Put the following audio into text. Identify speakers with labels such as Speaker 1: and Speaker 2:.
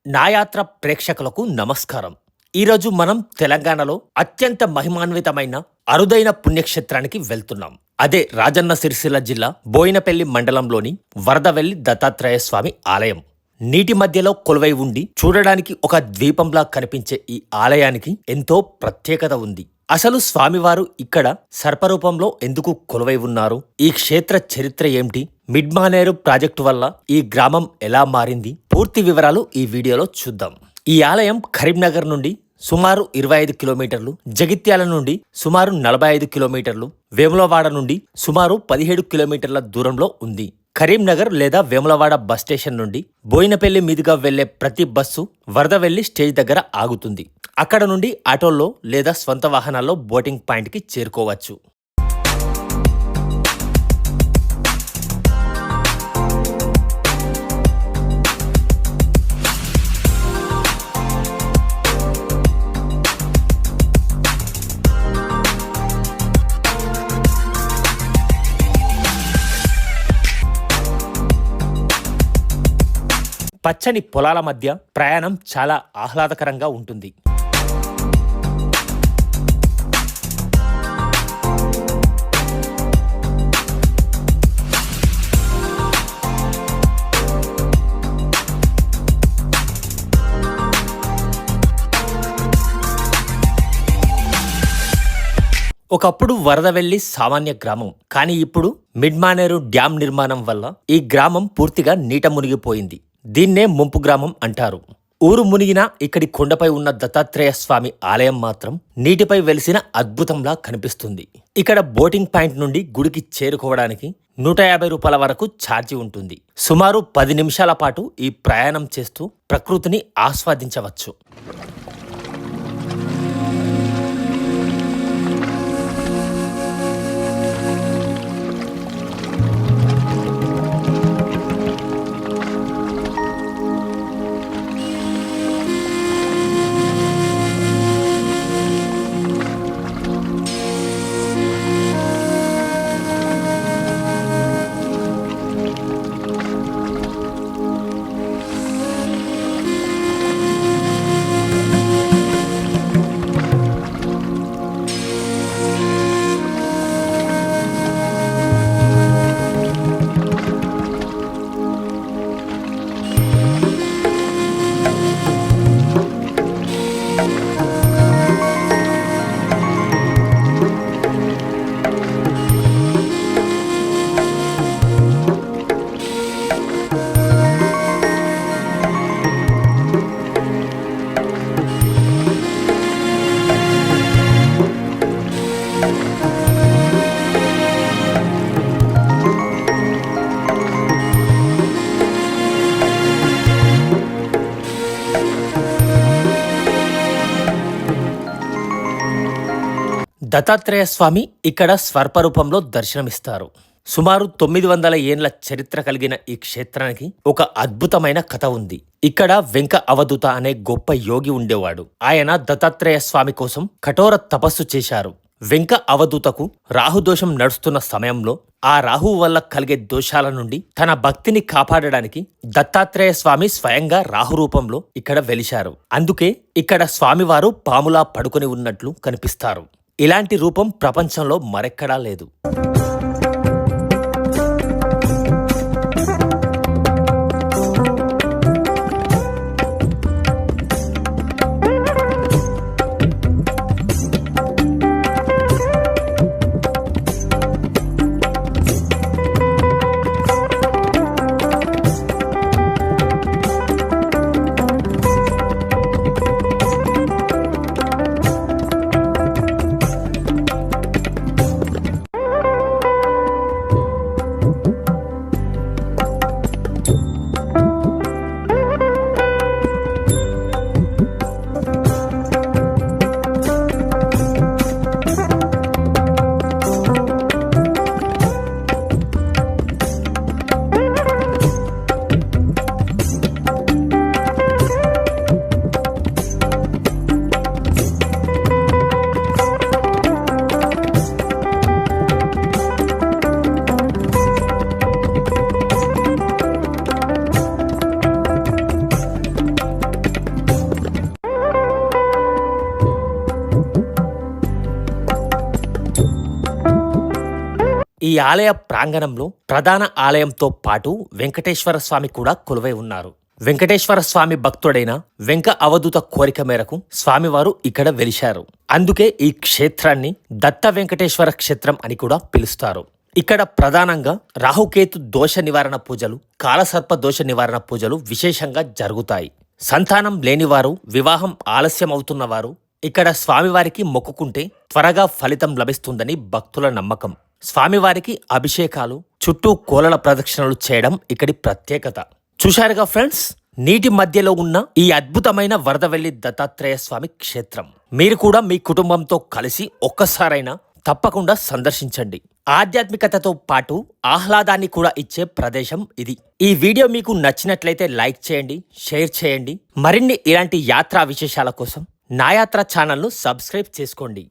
Speaker 1: నా యాత్ర ప్రేక్షకులకు నమస్కారం. ఈరోజు మనం తెలంగాణలో అత్యంత మహిమాన్వితమైన అరుదైన పుణ్యక్షేత్రానికి వెళ్తున్నాం. అదే రాజన్న సిరిసిల్ల జిల్లా బోయినపల్లి మండలంలోని వరదవెల్లి దత్తాత్రేయ స్వామి ఆలయం. నీటి మధ్యలో కొలువై ఉండి చూడడానికి ఒక ద్వీపంలా కనిపించే ఈ ఆలయానికి ఎంతో ప్రత్యేకత ఉంది. అసలు స్వామివారు ఇక్కడ సర్పరూపంలో ఎందుకు కొలువై ఉన్నారు? ఈ క్షేత్ర చరిత్ర ఏమిటి? మిడ్మానేరు ప్రాజెక్టు వల్ల ఈ గ్రామం ఎలా మారింది? పూర్తి వివరాలు ఈ వీడియోలో చూద్దాం. ఈ ఆలయం కరీంనగర్ నుండి సుమారు 25 కిలోమీటర్లు, జగిత్యాల నుండి సుమారు 45 కిలోమీటర్లు, వేములవాడ నుండి సుమారు 17 కిలోమీటర్ల దూరంలో ఉంది. కరీంనగర్ లేదా వేములవాడ బస్ స్టేషన్ నుండి బోయినపల్లి మీదుగా వెళ్లే ప్రతి బస్సు వరదవెల్లి స్టేజ్ దగ్గర ఆగుతుంది. అక్కడ నుండి ఆటోల్లో లేదా స్వంత వాహనాల్లో బోటింగ్ పాయింట్కి చేరుకోవచ్చు. పచ్చని పొలాల మధ్య ప్రయాణం చాలా ఆహ్లాదకరంగా ఉంటుంది. ఒకప్పుడు వరదవెల్లి సామాన్య గ్రామం, కానీ ఇప్పుడు మిడ్మానేరు డ్యాం నిర్మాణం వల్ల ఈ గ్రామం పూర్తిగా నీట మునిగిపోయింది. దీన్నే ముంపు గ్రామం అంటారు. ఊరు మునిగినా ఇక్కడి కొండపై ఉన్న దత్తాత్రేయ స్వామి ఆలయం మాత్రం నీటిపై వెలిసిన అద్భుతంలా కనిపిస్తుంది. ఇక్కడ బోటింగ్ పాయింట్ నుండి గుడికి చేరుకోవడానికి 150 రూపాయల వరకు ఛార్జీ ఉంటుంది. సుమారు 10 నిమిషాల పాటు ఈ ప్రయాణం చేస్తూ ప్రకృతిని ఆస్వాదించవచ్చు. దత్తాత్రేయ స్వామి ఇక్కడ స్వర్పరూపంలో దర్శనమిస్తారు. సుమారు 900 ఏండ్ల చరిత్ర కలిగిన ఈ క్షేత్రానికి ఒక అద్భుతమైన కథ ఉంది. ఇక్కడ వెంక అవధూత అనే గొప్ప యోగి ఉండేవాడు. ఆయన దత్తాత్రేయ స్వామి కోసం కఠోర తపస్సు చేశారు. వెంక అవధూతకు రాహుదోషం నడుస్తున్న సమయంలో ఆ రాహువు వల్ల కలిగే దోషాల నుండి తన భక్తిని కాపాడడానికి దత్తాత్రేయ స్వామి స్వయంగా రాహు రూపంలో ఇక్కడ వెలిశారు. అందుకే ఇక్కడ స్వామివారు పాములా పడుకొని ఉన్నట్లు కనిపిస్తారు. ఇలాంటి రూపం ప్రపంచంలో మరెక్కడా లేదు. ఈ ఆలయ ప్రాంగణంలో ప్రధాన ఆలయంతో పాటు వెంకటేశ్వర స్వామి కూడా కొలువై ఉన్నారు. వెంకటేశ్వర స్వామి భక్తుడైన వెంక అవధూత కోరిక మేరకు స్వామివారు ఇక్కడ వెలిశారు. అందుకే ఈ క్షేత్రాన్ని దత్త వెంకటేశ్వర క్షేత్రం అని కూడా పిలుస్తారు. ఇక్కడ ప్రధానంగా రాహుకేతు దోష నివారణ పూజలు, కాలసర్ప దోష నివారణ పూజలు విశేషంగా జరుగుతాయి. సంతానం లేనివారు, వివాహం ఆలస్యం అవుతున్నవారు ఇక్కడ స్వామివారికి మొక్కుకుంటే త్వరగా ఫలితం లభిస్తుందని భక్తుల నమ్మకం. స్వామివారికి అభిషేకాలు, చుట్టూ కోలల ప్రదక్షిణలు చేయడం ఇక్కడి ప్రత్యేకత. చూశారుగా ఫ్రెండ్స్, నీటి మధ్యలో ఉన్న ఈ అద్భుతమైన వరదవెల్లి దత్తాత్రేయ స్వామి క్షేత్రం. మీరు కూడా మీ కుటుంబంతో కలిసి ఒక్కసారైనా తప్పకుండా సందర్శించండి. ఆధ్యాత్మికతతో పాటు ఆహ్లాదాన్ని కూడా ఇచ్చే ప్రదేశం ఇది. ఈ వీడియో మీకు నచ్చినట్లయితే లైక్ చేయండి, షేర్ చేయండి. మరిన్ని ఇలాంటి యాత్రా విశేషాల కోసం నా యాత్ర ఛానల్ను సబ్స్క్రైబ్ చేసుకోండి.